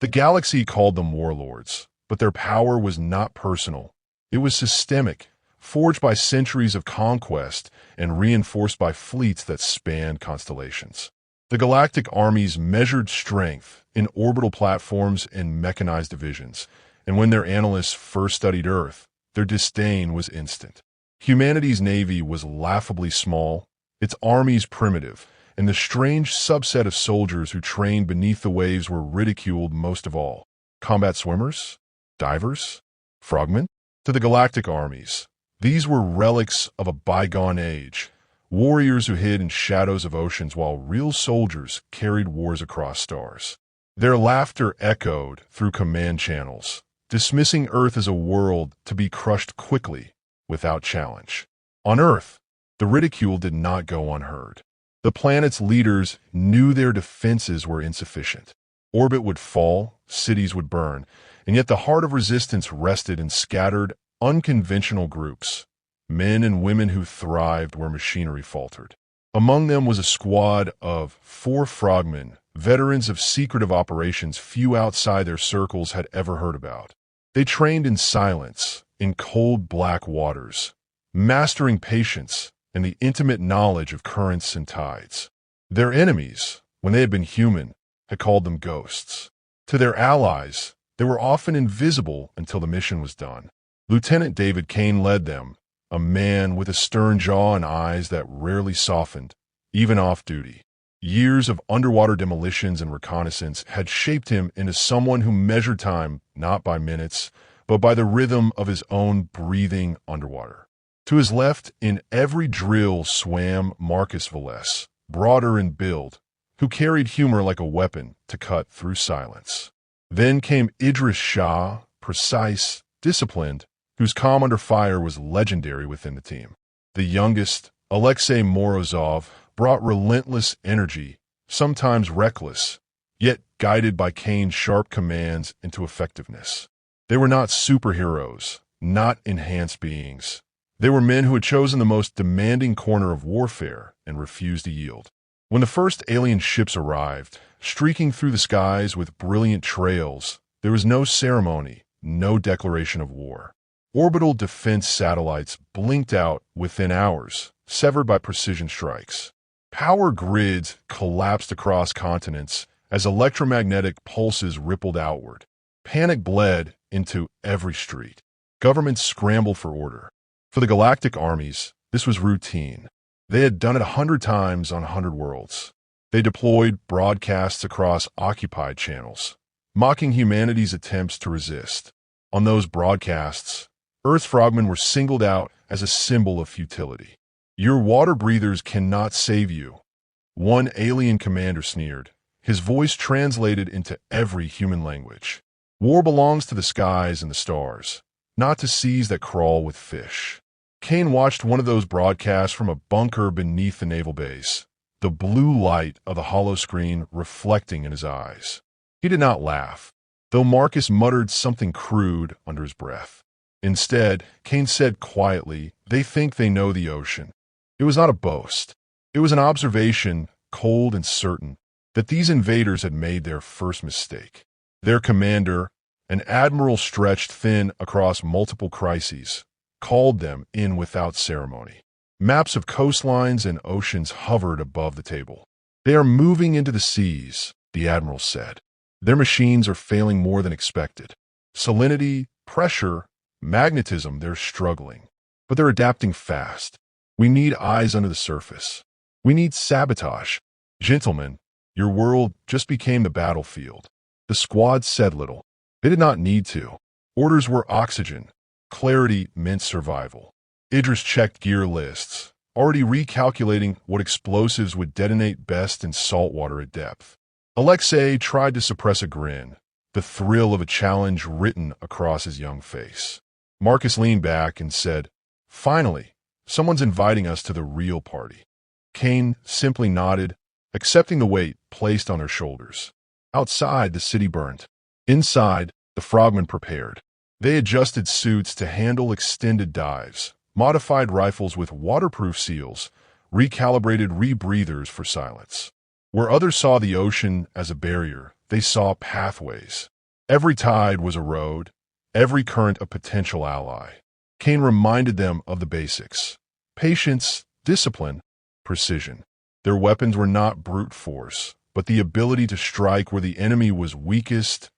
The galaxy called them warlords, but their power was not personal. It was systemic, forged by centuries of conquest and reinforced by fleets that spanned constellations. The Galactic Armies measured strength in orbital platforms and mechanized divisions, and when their analysts first studied Earth, their disdain was instant. Humanity's navy was laughably small, its armies primitive, and the strange subset of soldiers who trained beneath the waves were ridiculed most of all. Combat swimmers? Divers? Frogmen? To the Galactic Armies, these were relics of a bygone age, warriors who hid in shadows of oceans while real soldiers carried wars across stars. Their laughter echoed through command channels, dismissing Earth as a world to be crushed quickly, without challenge. On Earth, the ridicule did not go unheard. The planet's leaders knew their defenses were insufficient. Orbit would fall, cities would burn, and yet the heart of resistance rested in scattered, unconventional groups, men and women who thrived where machinery faltered. Among them was a squad of 4 frogmen, veterans of secretive operations few outside their circles had ever heard about. They trained in silence, in cold black waters, mastering patience and the intimate knowledge of currents and tides. Their enemies, when they had been human, had called them ghosts. To their allies, they were often invisible until the mission was done. Lieutenant David Kane led them, a man with a stern jaw and eyes that rarely softened, even off-duty. Years of underwater demolitions and reconnaissance had shaped him into someone who measured time not by minutes, but by the rhythm of his own breathing underwater. To his left, in every drill swam Marcus Valles, broader in build, who carried humor like a weapon to cut through silence. Then came Idris Shah, precise, disciplined, whose calm under fire was legendary within the team. The youngest, Alexei Morozov, brought relentless energy, sometimes reckless, yet guided by Kane's sharp commands into effectiveness. They were not superheroes, not enhanced beings. They were men who had chosen the most demanding corner of warfare and refused to yield. When the first alien ships arrived, streaking through the skies with brilliant trails, there was no ceremony, no declaration of war. Orbital defense satellites blinked out within hours, severed by precision strikes. Power grids collapsed across continents as electromagnetic pulses rippled outward. Panic bled into every street. Governments scrambled for order. For the Galactic Armies, this was routine. They had done it 100 times on 100 worlds. They deployed broadcasts across occupied channels, mocking humanity's attempts to resist. On those broadcasts, Earth frogmen were singled out as a symbol of futility. "Your water breathers cannot save you," one alien commander sneered, his voice translated into every human language. War belongs to the skies and the stars, not to seas that crawl with fish. Kane watched one of those broadcasts from a bunker beneath the naval base, the blue light of the hollow screen reflecting in his eyes. He did not laugh, though Marcus muttered something crude under his breath. Instead, Kane said quietly, "They think they know the ocean." It was not a boast. It was an observation, cold and certain, that these invaders had made their first mistake. Their commander, an admiral stretched thin across multiple crises, called them in without ceremony. Maps of coastlines and oceans hovered above the table. "They are moving into the seas," the admiral said. "Their machines are failing more than expected. Salinity, pressure, magnetism, they're struggling. But they're adapting fast. We need eyes under the surface. We need sabotage. Gentlemen, your world just became the battlefield." The squad said little. They did not need to. Orders were oxygen. Clarity meant survival. Idris checked gear lists, already recalculating what explosives would detonate best in saltwater at depth. Alexei tried to suppress a grin, the thrill of a challenge written across his young face. Marcus leaned back and said, "Finally, someone's inviting us to the real party." Kane simply nodded, accepting the weight placed on their shoulders. Outside, the city burned. Inside, the frogmen prepared. They adjusted suits to handle extended dives, modified rifles with waterproof seals, recalibrated rebreathers for silence. Where others saw the ocean as a barrier, they saw pathways. Every tide was a road, every current a potential ally. Kane reminded them of the basics: patience, discipline, precision. Their weapons were not brute force, but the ability to strike where the enemy was weakest,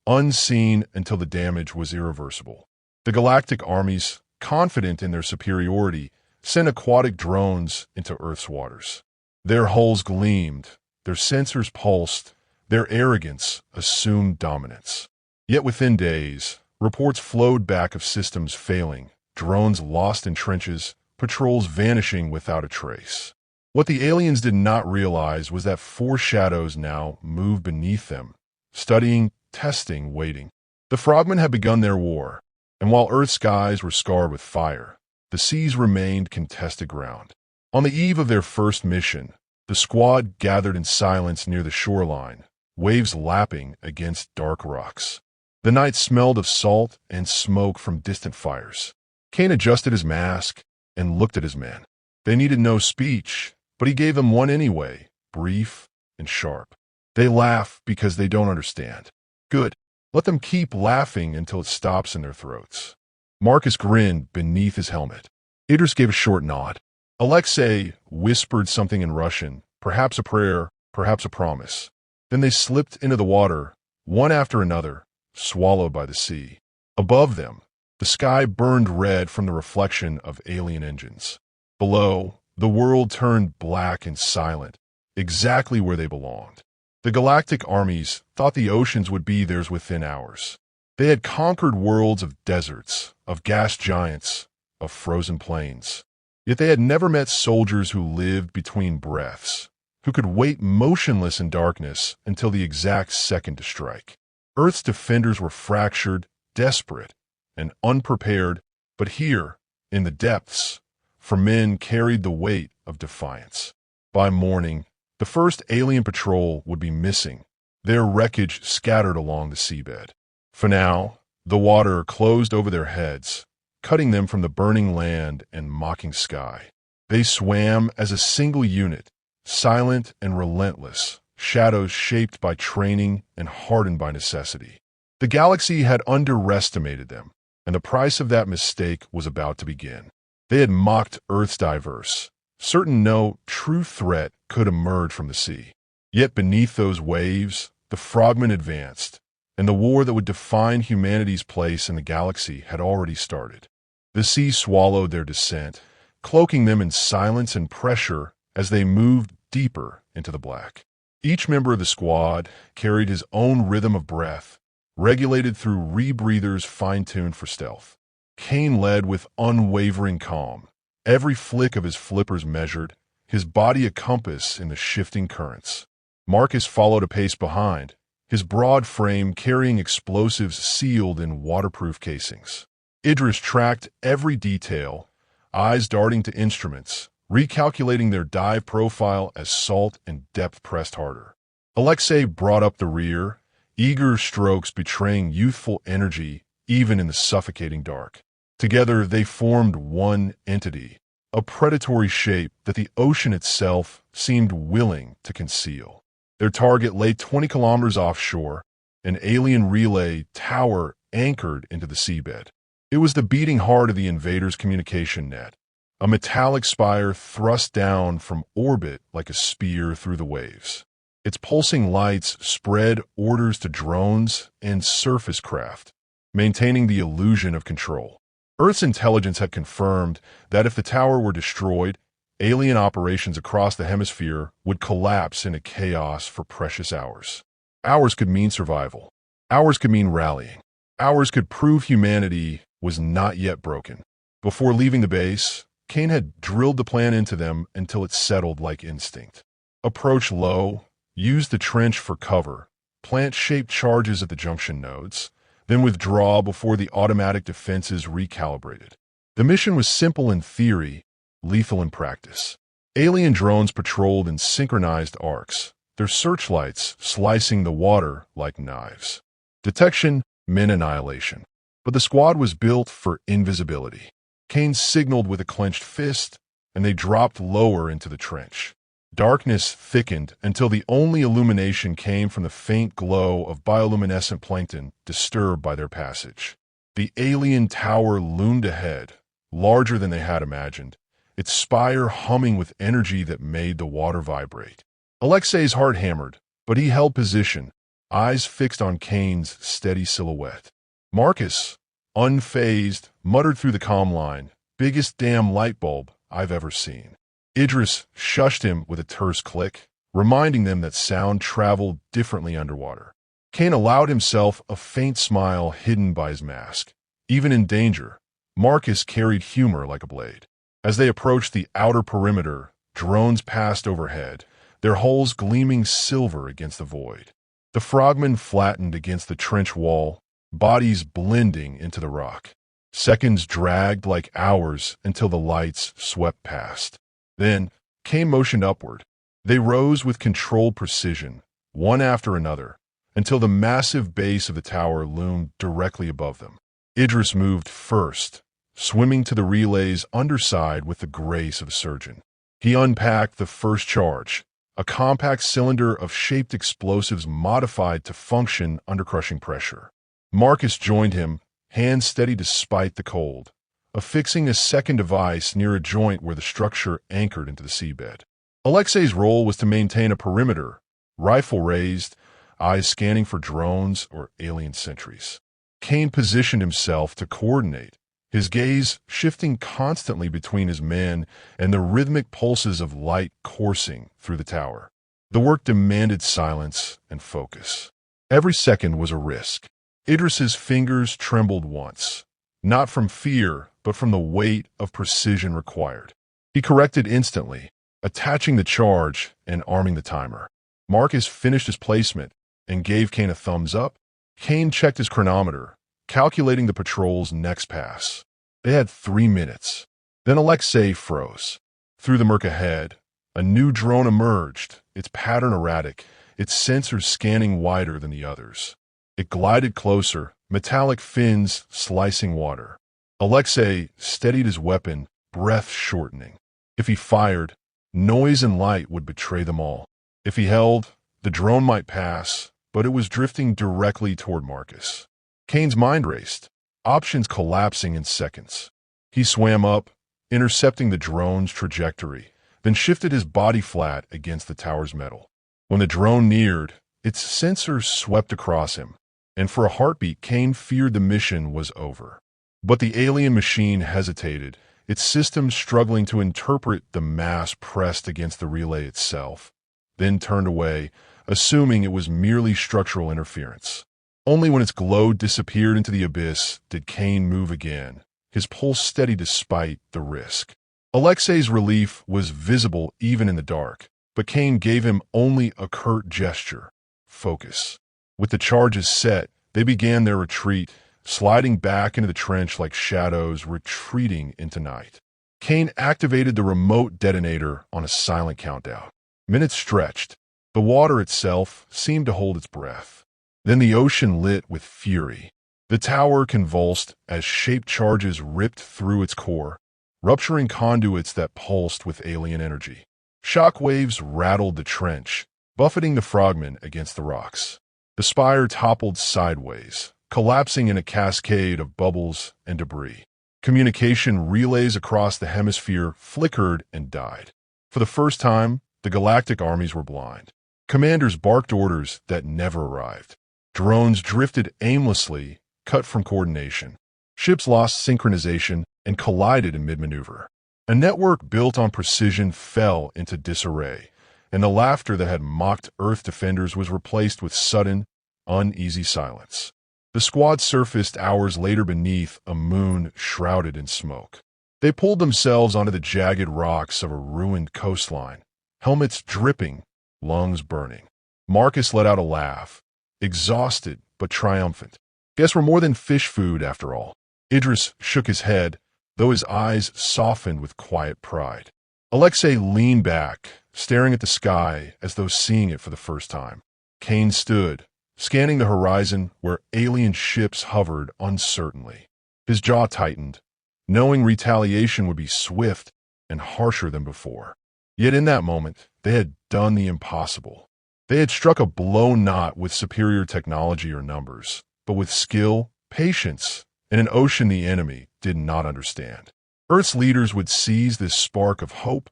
unseen until the damage was irreversible. The Galactic Armies, confident in their superiority, sent aquatic drones into Earth's waters. Their hulls gleamed, their sensors pulsed, their arrogance assumed dominance. Yet within days, reports flowed back of systems failing, drones lost in trenches, patrols vanishing without a trace. What the aliens did not realize was that four shadows now moved beneath them, studying, testing, waiting. The Frogmen had begun their war, and while Earth's skies were scarred with fire, the seas remained contested ground. On the eve of their first mission, the squad gathered in silence near the shoreline, waves lapping against dark rocks. The night smelled of salt and smoke from distant fires. Kane adjusted his mask and looked at his men. They needed no speech, but he gave them one anyway, brief and sharp. They laugh because they don't understand. Good. Let them keep laughing until it stops in their throats. Marcus grinned beneath his helmet. Idris gave a short nod. Alexei whispered something in Russian, perhaps a prayer, perhaps a promise. Then they slipped into the water, one after another, swallowed by the sea. Above them, the sky burned red from the reflection of alien engines. Below, the world turned black and silent, exactly where they belonged. The Galactic Armies thought the oceans would be theirs within hours. They had conquered worlds of deserts, of gas giants, of frozen plains. Yet they had never met soldiers who lived between breaths, who could wait motionless in darkness until the exact second to strike. Earth's defenders were fractured, desperate, and unprepared, but here, in the depths, for men carried the weight of defiance. By morning, the first alien patrol would be missing, their wreckage scattered along the seabed. For now, the water closed over their heads, cutting them from the burning land and mocking sky. They swam as a single unit, silent and relentless, shadows shaped by training and hardened by necessity. The galaxy had underestimated them, and the price of that mistake was about to begin. They had mocked Earth's diverse, certain no true threat could emerge from the sea. Yet beneath those waves, the Frogmen advanced, and the war that would define humanity's place in the galaxy had already started. The sea swallowed their descent, cloaking them in silence and pressure as they moved deeper into the black. Each member of the squad carried his own rhythm of breath, regulated through rebreathers fine-tuned for stealth. Kane led with unwavering calm, every flick of his flippers measured, his body a compass in the shifting currents. Marcus followed a pace behind, his broad frame carrying explosives sealed in waterproof casings. Idris tracked every detail, eyes darting to instruments, recalculating their dive profile as salt and depth pressed harder. Alexei brought up the rear, eager strokes betraying youthful energy even in the suffocating dark. Together they formed one entity, a predatory shape that the ocean itself seemed willing to conceal. Their target lay 20 kilometers offshore, an alien relay tower anchored into the seabed. It was the beating heart of the invaders' communication net, a metallic spire thrust down from orbit like a spear through the waves. Its pulsing lights spread orders to drones and surface craft, maintaining the illusion of control. Earth's intelligence had confirmed that if the tower were destroyed, alien operations across the hemisphere would collapse into chaos for precious hours. Hours could mean survival. Hours could mean rallying. Hours could prove humanity was not yet broken. Before leaving the base, Kane had drilled the plan into them until it settled like instinct. Approach low, use the trench for cover, plant shaped charges at the junction nodes, then withdraw before the automatic defenses recalibrated. The mission was simple in theory, lethal in practice. Alien drones patrolled in synchronized arcs, their searchlights slicing the water like knives. Detection meant annihilation, but the squad was built for invisibility. Kane signaled with a clenched fist, and they dropped lower into the trench. Darkness thickened until the only illumination came from the faint glow of bioluminescent plankton disturbed by their passage. The alien tower loomed ahead, larger than they had imagined, its spire humming with energy that made the water vibrate. Alexei's heart hammered, but he held position, eyes fixed on Kane's steady silhouette. Marcus, unfazed, muttered through the comm line, "Biggest damn light bulb I've ever seen." Idris shushed him with a terse click, reminding them that sound traveled differently underwater. Kane allowed himself a faint smile hidden by his mask. Even in danger, Marcus carried humor like a blade. As they approached the outer perimeter, drones passed overhead, their hulls gleaming silver against the void. The Frogmen flattened against the trench wall, bodies blending into the rock. Seconds dragged like hours until the lights swept past. Then, Kane motioned upward. They rose with controlled precision, one after another, until the massive base of the tower loomed directly above them. Idris moved first, swimming to the relay's underside with the grace of a surgeon. He unpacked the first charge, a compact cylinder of shaped explosives modified to function under crushing pressure. Marcus joined him, hands steady despite the cold, affixing a second device near a joint where the structure anchored into the seabed. Alexei's role was to maintain a perimeter, rifle raised, eyes scanning for drones or alien sentries. Kane positioned himself to coordinate, his gaze shifting constantly between his men and the rhythmic pulses of light coursing through the tower. The work demanded silence and focus. Every second was a risk. Idris's fingers trembled once, not from fear, but from the weight of precision required. He corrected instantly, attaching the charge and arming the timer. Marcus finished his placement and gave Kane a thumbs up. Kane checked his chronometer, calculating the patrol's next pass. They had 3 minutes. Then Alexei froze. Through the murk ahead, a new drone emerged, its pattern erratic, its sensors scanning wider than the others. It glided closer, metallic fins slicing water. Alexei steadied his weapon, breath shortening. If he fired, noise and light would betray them all. If he held, the drone might pass, but it was drifting directly toward Marcus. Kane's mind raced, options collapsing in seconds. He swam up, intercepting the drone's trajectory, then shifted his body flat against the tower's metal. When the drone neared, its sensors swept across him, and for a heartbeat Kane feared the mission was over. But the alien machine hesitated, its systems struggling to interpret the mass pressed against the relay itself, then turned away, assuming it was merely structural interference. Only when its glow disappeared into the abyss did Kane move again, his pulse steady despite the risk. Alexei's relief was visible even in the dark, but Kane gave him only a curt gesture: focus. With the charges set, they began their retreat, sliding back into the trench like shadows retreating into night. Kane activated the remote detonator on a silent countdown. Minutes stretched. The water itself seemed to hold its breath. Then the ocean lit with fury. The tower convulsed as shaped charges ripped through its core, rupturing conduits that pulsed with alien energy. Shock waves rattled the trench, buffeting the Frogmen against the rocks. The spire toppled sideways, collapsing in a cascade of bubbles and debris. Communication relays across the hemisphere flickered and died. For the first time, the Galactic Armies were blind. Commanders barked orders that never arrived. Drones drifted aimlessly, cut from coordination. Ships lost synchronization and collided in mid-maneuver. A network built on precision fell into disarray, and the laughter that had mocked Earth defenders was replaced with sudden, uneasy silence. The squad surfaced hours later beneath a moon shrouded in smoke. They pulled themselves onto the jagged rocks of a ruined coastline, helmets dripping, lungs burning. Marcus let out a laugh, exhausted but triumphant. Guess we're more than fish food after all. Idris shook his head, though his eyes softened with quiet pride. Alexei leaned back, staring at the sky as though seeing it for the first time. Kane stood, scanning the horizon where alien ships hovered uncertainly. His jaw tightened, knowing retaliation would be swift and harsher than before. Yet in that moment, they had done the impossible. They had struck a blow not with superior technology or numbers, but with skill, patience, and an ocean the enemy did not understand. Earth's leaders would seize this spark of hope,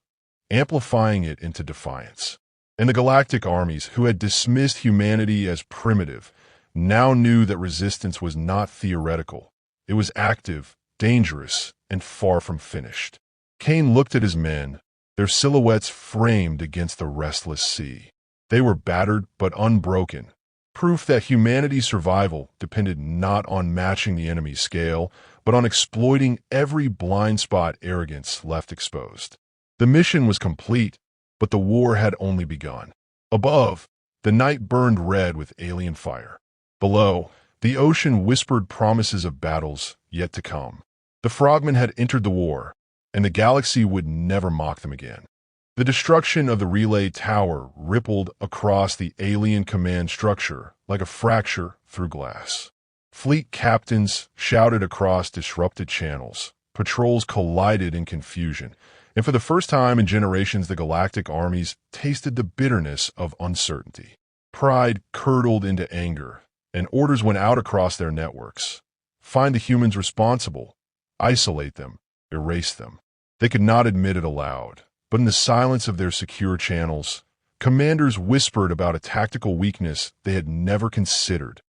amplifying it into defiance. And the Galactic Armies, who had dismissed humanity as primitive, now knew that resistance was not theoretical. It was active, dangerous, and far from finished. Kane looked at his men, their silhouettes framed against the restless sea. They were battered but unbroken, proof that humanity's survival depended not on matching the enemy's scale, but on exploiting every blind spot arrogance left exposed. The mission was complete, but the war had only begun. Above, the night burned red with alien fire. Below, the ocean whispered promises of battles yet to come. The Frogmen had entered the war, and the galaxy would never mock them again. The destruction of the relay tower rippled across the alien command structure like a fracture through glass. Fleet captains shouted across disrupted channels. Patrols collided in confusion, and for the first time in generations, the Galactic Armies tasted the bitterness of uncertainty. Pride curdled into anger, and orders went out across their networks. Find the humans responsible, isolate them, erase them. They could not admit it aloud, but in the silence of their secure channels, commanders whispered about a tactical weakness they had never considered: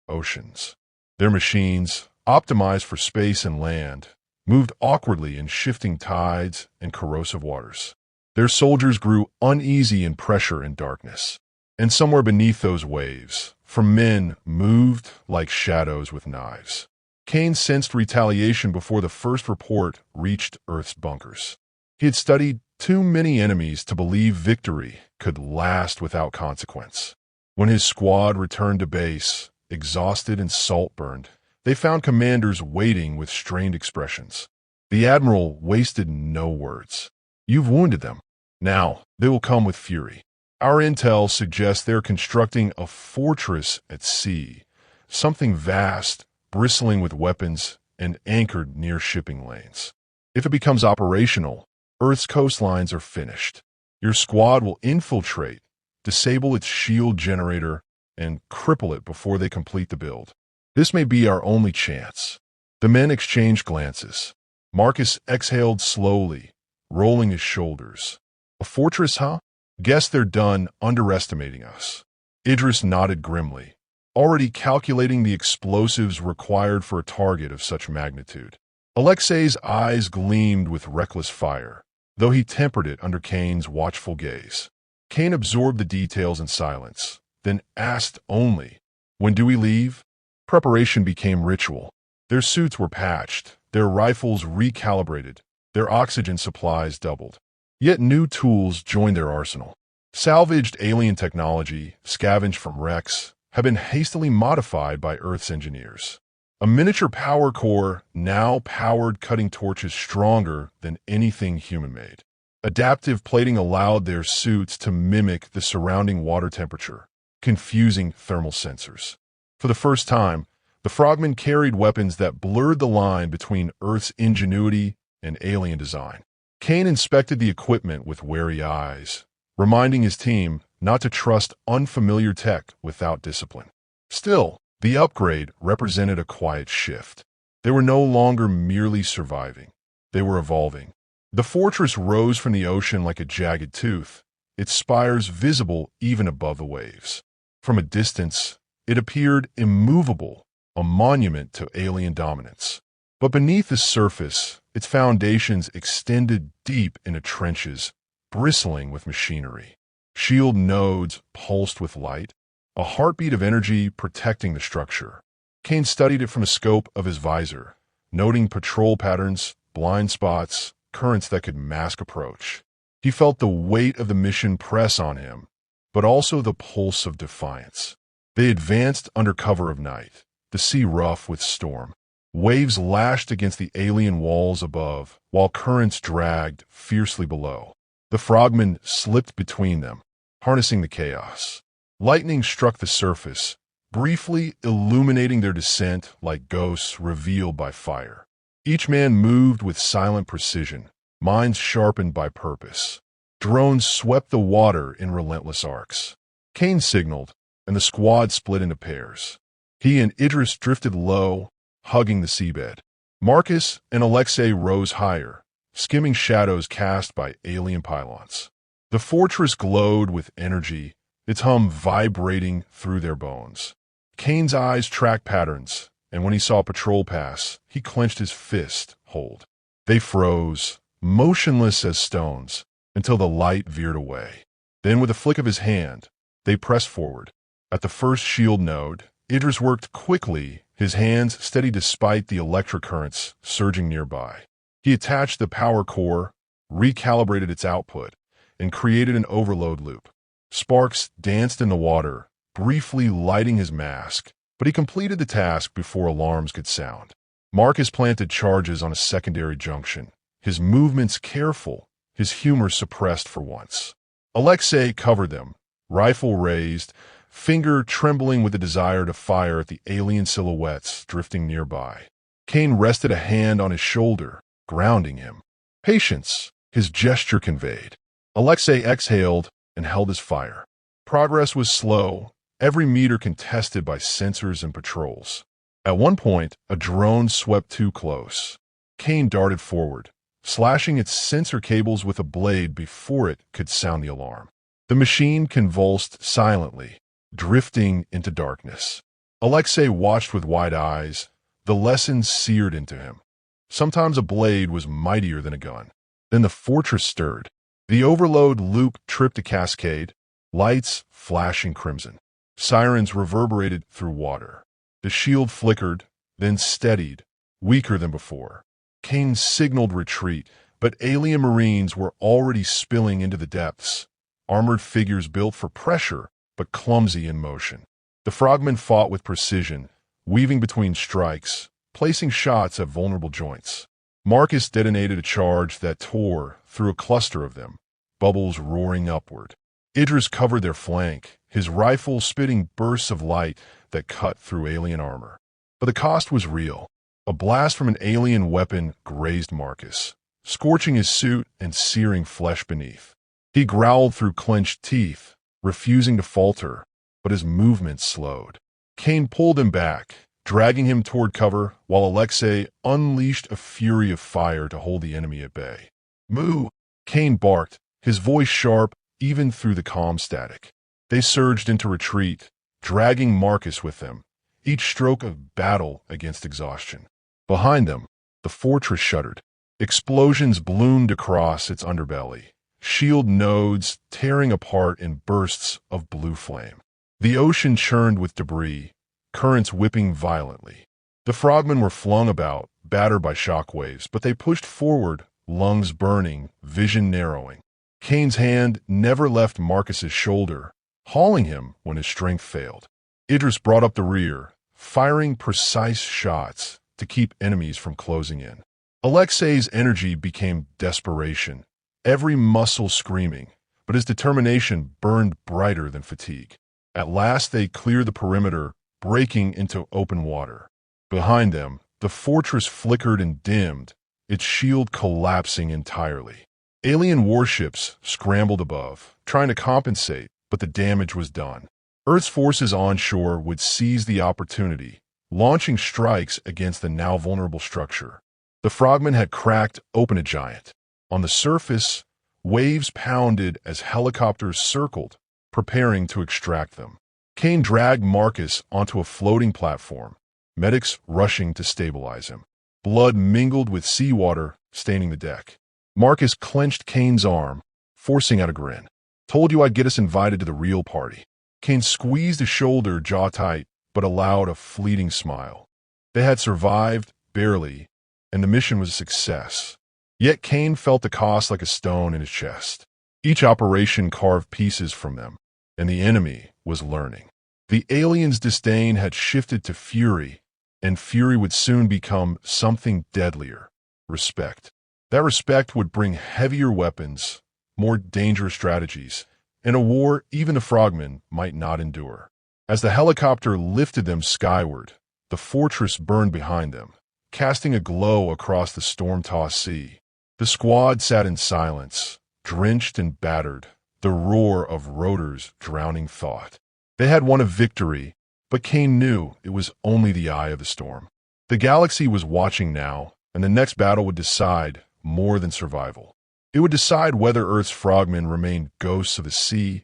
oceans. Their machines, optimized for space and land, moved awkwardly in shifting tides and corrosive waters. Their soldiers grew uneasy in pressure and darkness. And somewhere beneath those waves, from men moved like shadows with knives. Kane sensed retaliation before the first report reached Earth's bunkers. He had studied too many enemies to believe victory could last without consequence. When his squad returned to base, exhausted and salt-burned, they found commanders waiting with strained expressions. The admiral wasted no words. "You've wounded them. Now, they will come with fury. Our intel suggests they're constructing a fortress at sea, something vast, bristling with weapons, and anchored near shipping lanes. If it becomes operational, Earth's coastlines are finished. Your squad will infiltrate, disable its shield generator, and cripple it before they complete the build. This may be our only chance." The men exchanged glances. Marcus exhaled slowly, rolling his shoulders. "A fortress, huh? Guess they're done underestimating us." Idris nodded grimly, already calculating the explosives required for a target of such magnitude. Alexei's eyes gleamed with reckless fire, though he tempered it under Kane's watchful gaze. Kane absorbed the details in silence, then asked only, "When do we leave?" Preparation became ritual. Their suits were patched, their rifles recalibrated, their oxygen supplies doubled. Yet new tools joined their arsenal. Salvaged alien technology, scavenged from wrecks, had been hastily modified by Earth's engineers. A miniature power core now powered cutting torches stronger than anything human-made. Adaptive plating allowed their suits to mimic the surrounding water temperature, confusing thermal sensors. For the first time, the Frogmen carried weapons that blurred the line between Earth's ingenuity and alien design. Kane inspected the equipment with wary eyes, reminding his team not to trust unfamiliar tech without discipline. Still, the upgrade represented a quiet shift. They were no longer merely surviving. They were evolving. The fortress rose from the ocean like a jagged tooth, its spires visible even above the waves. From a distance, it appeared immovable, a monument to alien dominance. But beneath the surface, its foundations extended deep into trenches, bristling with machinery. Shield nodes pulsed with light, a heartbeat of energy protecting the structure. Kane studied it from the scope of his visor, noting patrol patterns, blind spots, currents that could mask approach. He felt the weight of the mission press on him, but also the pulse of defiance. They advanced under cover of night, the sea rough with storm. Waves lashed against the alien walls above, while currents dragged fiercely below. The Frogmen slipped between them, harnessing the chaos. Lightning struck the surface, briefly illuminating their descent like ghosts revealed by fire. Each man moved with silent precision, minds sharpened by purpose. Drones swept the water in relentless arcs. Kane signaled, and the squad split into pairs. He and Idris drifted low, hugging the seabed. Marcus and Alexei rose higher, skimming shadows cast by alien pylons. The fortress glowed with energy, its hum vibrating through their bones. Kane's eyes tracked patterns, and when he saw a patrol pass, he clenched his fist hold. They froze, motionless as stones, until the light veered away. Then, with a flick of his hand, they pressed forward. At the first shield node, Idris worked quickly, his hands steady despite the electric currents surging nearby. He attached the power core, recalibrated its output, and created an overload loop. Sparks danced in the water, briefly lighting his mask, but he completed the task before alarms could sound. Marcus planted charges on a secondary junction, his movements careful, his humor suppressed for once. Alexei covered them, rifle raised, finger trembling with the desire to fire at the alien silhouettes drifting nearby. Kane rested a hand on his shoulder, grounding him. Patience, his gesture conveyed. Alexei exhaled and held his fire. Progress was slow, every meter contested by sensors and patrols. At one point, a drone swept too close. Kane darted forward, slashing its sensor cables with a blade before it could sound the alarm. The machine convulsed silently, drifting into darkness. Alexei watched with wide eyes, the lesson seared into him. Sometimes a blade was mightier than a gun. Then the fortress stirred. The overload loop tripped a cascade, lights flashing crimson. Sirens reverberated through water. The shield flickered, then steadied, weaker than before. Kane signaled retreat, but alien marines were already spilling into the depths, armored figures built for pressure, but clumsy in motion. The Frogmen fought with precision, weaving between strikes, placing shots at vulnerable joints. Marcus detonated a charge that tore through a cluster of them, bubbles roaring upward. Idris covered their flank, his rifle spitting bursts of light that cut through alien armor. But the cost was real. A blast from an alien weapon grazed Marcus, scorching his suit and searing flesh beneath. He growled through clenched teeth, refusing to falter, but his movements slowed. Kane pulled him back, dragging him toward cover, while Alexei unleashed a fury of fire to hold the enemy at bay. "Moo!" Kane barked, his voice sharp even through the calm static. They surged into retreat, dragging Marcus with them, each stroke a battle against exhaustion. Behind them, the fortress shuddered. Explosions bloomed across its underbelly, shield nodes tearing apart in bursts of blue flame. The ocean churned with debris, currents whipping violently. The Frogmen were flung about, battered by shockwaves, but they pushed forward, lungs burning, vision narrowing. Kane's hand never left Marcus's shoulder, hauling him when his strength failed. Idris brought up the rear, firing precise shots to keep enemies from closing in. Alexei's energy became desperation, every muscle screaming, but his determination burned brighter than fatigue. At last they cleared the perimeter, breaking into open water. Behind them, the fortress flickered and dimmed, its shield collapsing entirely. Alien warships scrambled above, trying to compensate, but the damage was done. Earth's forces onshore would seize the opportunity, launching strikes against the now vulnerable structure. The Frogmen had cracked open a giant. On the surface, waves pounded as helicopters circled, preparing to extract them. Kane dragged Marcus onto a floating platform, medics rushing to stabilize him. Blood mingled with seawater, staining the deck. Marcus clenched Kane's arm, forcing out a grin. "Told you I'd get us invited to the real party." Kane squeezed his shoulder jaw tight, but allowed a fleeting smile. They had survived, barely, and the mission was a success. Yet Kane felt the cost like a stone in his chest. Each operation carved pieces from them, and the enemy was learning. The aliens' disdain had shifted to fury, and fury would soon become something deadlier: respect. That respect would bring heavier weapons, more dangerous strategies, and a war even the Frogmen might not endure. As the helicopter lifted them skyward, the fortress burned behind them, casting a glow across the storm-tossed sea. The squad sat in silence, drenched and battered, the roar of rotors drowning thought. They had won a victory, but Kane knew it was only the eye of the storm. The galaxy was watching now, and the next battle would decide more than survival. It would decide whether Earth's frogmen remained ghosts of the sea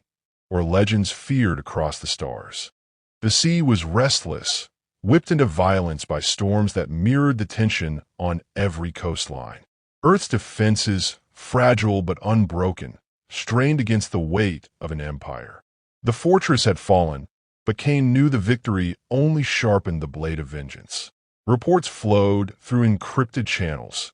or legends feared across the stars. The sea was restless, whipped into violence by storms that mirrored the tension on every coastline. Earth's defenses, fragile but unbroken, strained against the weight of an empire. The fortress had fallen, but Kane knew the victory only sharpened the blade of vengeance. Reports flowed through encrypted channels.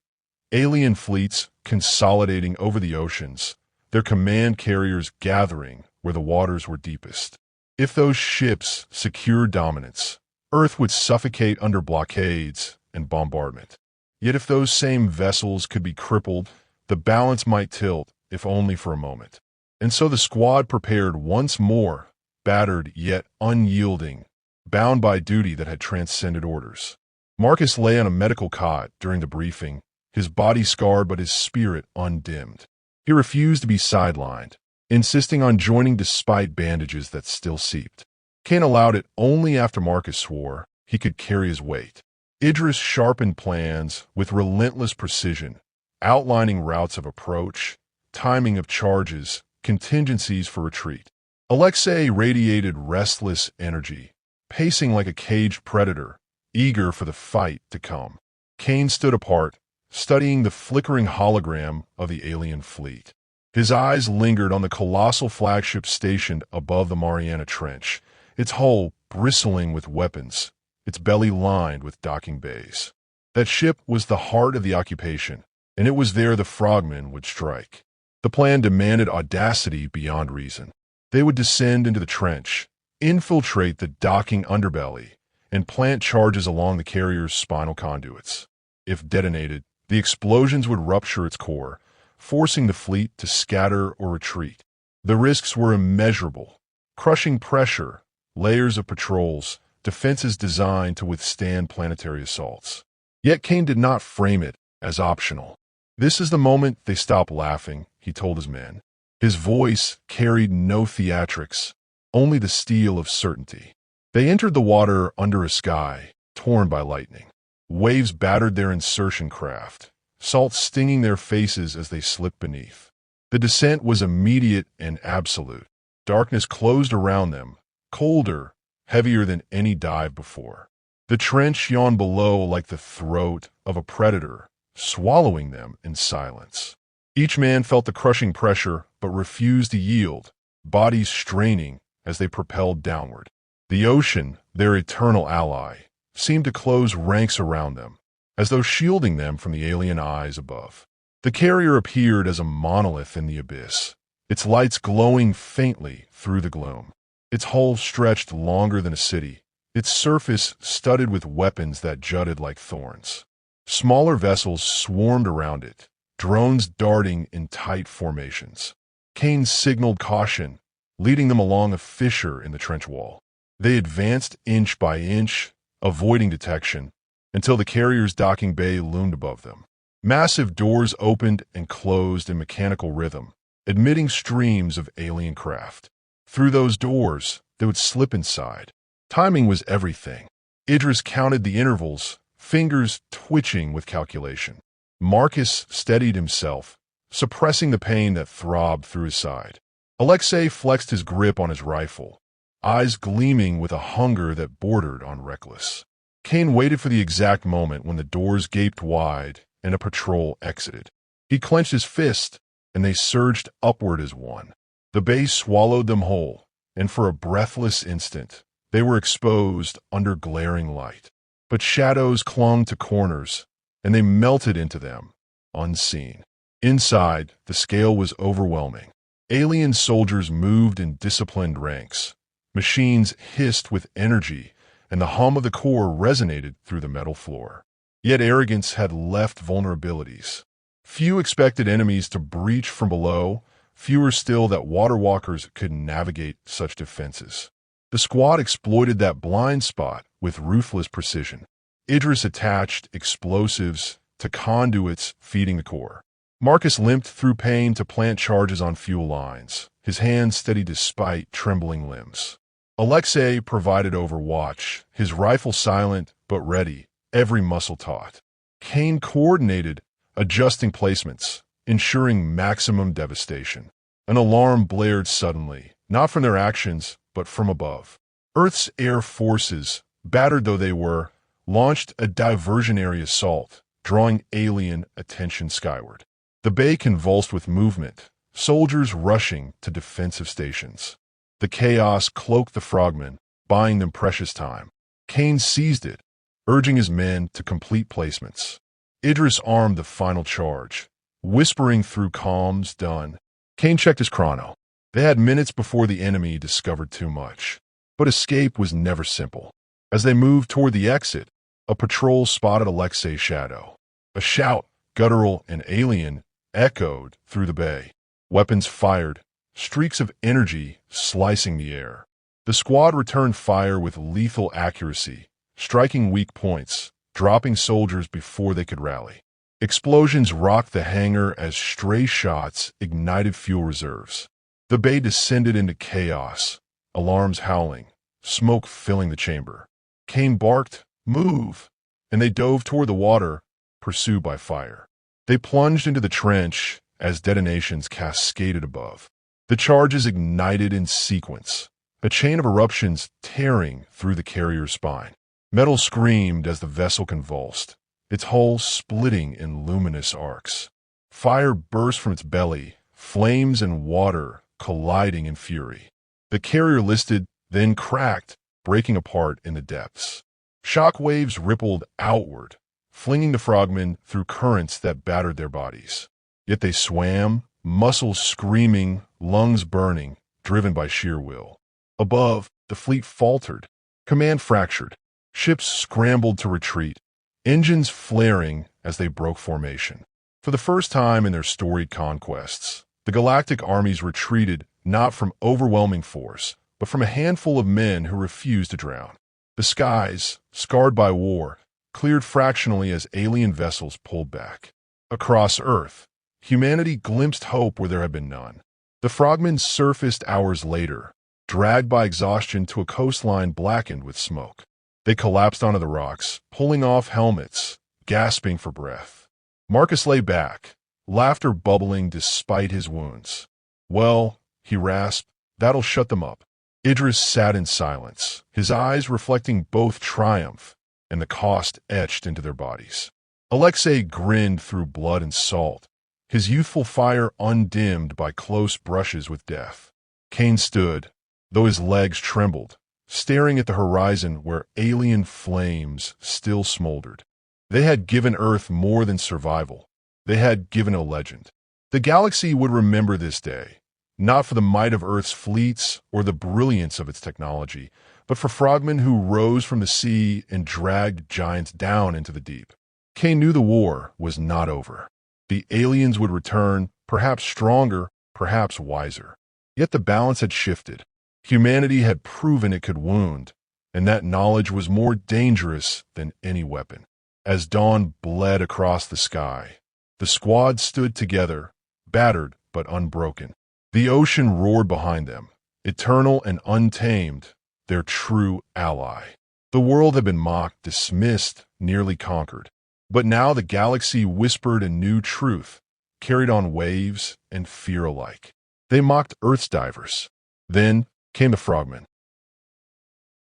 Alien fleets consolidating over the oceans, their command carriers gathering where the waters were deepest. If those ships secured dominance, Earth would suffocate under blockades and bombardment. Yet if those same vessels could be crippled, the balance might tilt, if only for a moment. And so the squad prepared once more, battered yet unyielding, bound by duty that had transcended orders. Marcus lay on a medical cot during the briefing, his body scarred but his spirit undimmed. He refused to be sidelined, insisting on joining despite bandages that still seeped. Kane allowed it only after Marcus swore he could carry his weight. Idris sharpened plans with relentless precision, outlining routes of approach, timing of charges, contingencies for retreat. Alexei radiated restless energy, pacing like a caged predator, eager for the fight to come. Kane stood apart, studying the flickering hologram of the alien fleet. His eyes lingered on the colossal flagship stationed above the Mariana Trench, its hull bristling with weapons, its belly lined with docking bays. That ship was the heart of the occupation, and it was there the frogmen would strike. The plan demanded audacity beyond reason. They would descend into the trench, infiltrate the docking underbelly, and plant charges along the carrier's spinal conduits. If detonated, the explosions would rupture its core, forcing the fleet to scatter or retreat. The risks were immeasurable. Crushing pressure, layers of patrols, defenses designed to withstand planetary assaults. Yet Kane did not frame it as optional. This is the moment they stop laughing, he told his men. His voice carried no theatrics, only the steel of certainty. They entered the water under a sky torn by lightning. Waves battered their insertion craft, salt stinging their faces as they slipped beneath. The descent was immediate and absolute. Darkness closed around them, colder, heavier than any dive before. The trench yawned below like the throat of a predator, swallowing them in silence. Each man felt the crushing pressure but refused to yield, bodies straining as they propelled downward. The ocean, their eternal ally, seemed to close ranks around them, as though shielding them from the alien eyes above. The carrier appeared as a monolith in the abyss, its lights glowing faintly through the gloom. Its hull stretched longer than a city, its surface studded with weapons that jutted like thorns. Smaller vessels swarmed around it, drones darting in tight formations. Kane signaled caution, leading them along a fissure in the trench wall. They advanced inch by inch, avoiding detection, until the carrier's docking bay loomed above them. Massive doors opened and closed in mechanical rhythm, admitting streams of alien craft. Through those doors, they would slip inside. Timing was everything. Idris counted the intervals, fingers twitching with calculation. Marcus steadied himself, suppressing the pain that throbbed through his side. Alexei flexed his grip on his rifle, eyes gleaming with a hunger that bordered on reckless. Kane waited for the exact moment when the doors gaped wide and a patrol exited. He clenched his fist, and they surged upward as one. The bay swallowed them whole, and for a breathless instant, they were exposed under glaring light. But shadows clung to corners, and they melted into them, unseen. Inside, the scale was overwhelming. Alien soldiers moved in disciplined ranks. Machines hissed with energy, and the hum of the core resonated through the metal floor. Yet arrogance had left vulnerabilities. Few expected enemies to breach from below, fewer still that waterwalkers could navigate such defenses. The squad exploited that blind spot with ruthless precision. Idris attached explosives to conduits feeding the core. Marcus limped through pain to plant charges on fuel lines, his hands steady despite trembling limbs. Alexei provided overwatch, his rifle silent but ready, every muscle taut. Kane coordinated, adjusting placements, ensuring maximum devastation. An alarm blared suddenly, not from their actions, but from above. Earth's air forces, battered though they were, launched a diversionary assault, drawing alien attention skyward. The bay convulsed with movement, soldiers rushing to defensive stations. The chaos cloaked the Frogmen, buying them precious time. Kane seized it, urging his men to complete placements. Idris armed the final charge, whispering through comms, "Done." Kane checked his chrono. They had minutes before the enemy discovered too much. But escape was never simple. As they moved toward the exit, a patrol spotted Alexei's shadow. A shout, guttural and alien, echoed through the bay. Weapons fired, streaks of energy slicing the air. The squad returned fire with lethal accuracy, striking weak points, dropping soldiers before they could rally. Explosions rocked the hangar as stray shots ignited fuel reserves. The bay descended into chaos, alarms howling, smoke filling the chamber. Kane barked, "Move!" and they dove toward the water, pursued by fire. They plunged into the trench as detonations cascaded above. The charges ignited in sequence, a chain of eruptions tearing through the carrier's spine. Metal screamed as the vessel convulsed, its hull splitting in luminous arcs. Fire burst from its belly, flames and water colliding in fury. The carrier listed, then cracked, breaking apart in the depths. Shock waves rippled outward, flinging the Frogmen through currents that battered their bodies. Yet they swam, muscles screaming, lungs burning, driven by sheer will. Above, the fleet faltered, command fractured. Ships scrambled to retreat, engines flaring as they broke formation. For the first time in their storied conquests, the Galactic Armies retreated not from overwhelming force, but from a handful of men who refused to drown. The skies, scarred by war, cleared fractionally as alien vessels pulled back. Across Earth, humanity glimpsed hope where there had been none. The Frogmen surfaced hours later, dragged by exhaustion to a coastline blackened with smoke. They collapsed onto the rocks, pulling off helmets, gasping for breath. Marcus lay back, laughter bubbling despite his wounds. "Well," he rasped, "that'll shut them up." Idris sat in silence, his eyes reflecting both triumph and the cost etched into their bodies. Alexei grinned through blood and salt, his youthful fire undimmed by close brushes with death. Kane stood, though his legs trembled, staring at the horizon where alien flames still smoldered. They had given Earth more than survival. They had given a legend. The galaxy would remember this day, not for the might of Earth's fleets or the brilliance of its technology, but for frogmen who rose from the sea and dragged giants down into the deep. Kane knew the war was not over. The aliens would return, perhaps stronger, perhaps wiser. Yet the balance had shifted. Humanity had proven it could wound, and that knowledge was more dangerous than any weapon. As dawn bled across the sky, the squad stood together, battered but unbroken. The ocean roared behind them, eternal and untamed, their true ally. The world had been mocked, dismissed, nearly conquered. But now the galaxy whispered a new truth, carried on waves and fear alike. They mocked Earth's divers. Then came the Frogmen,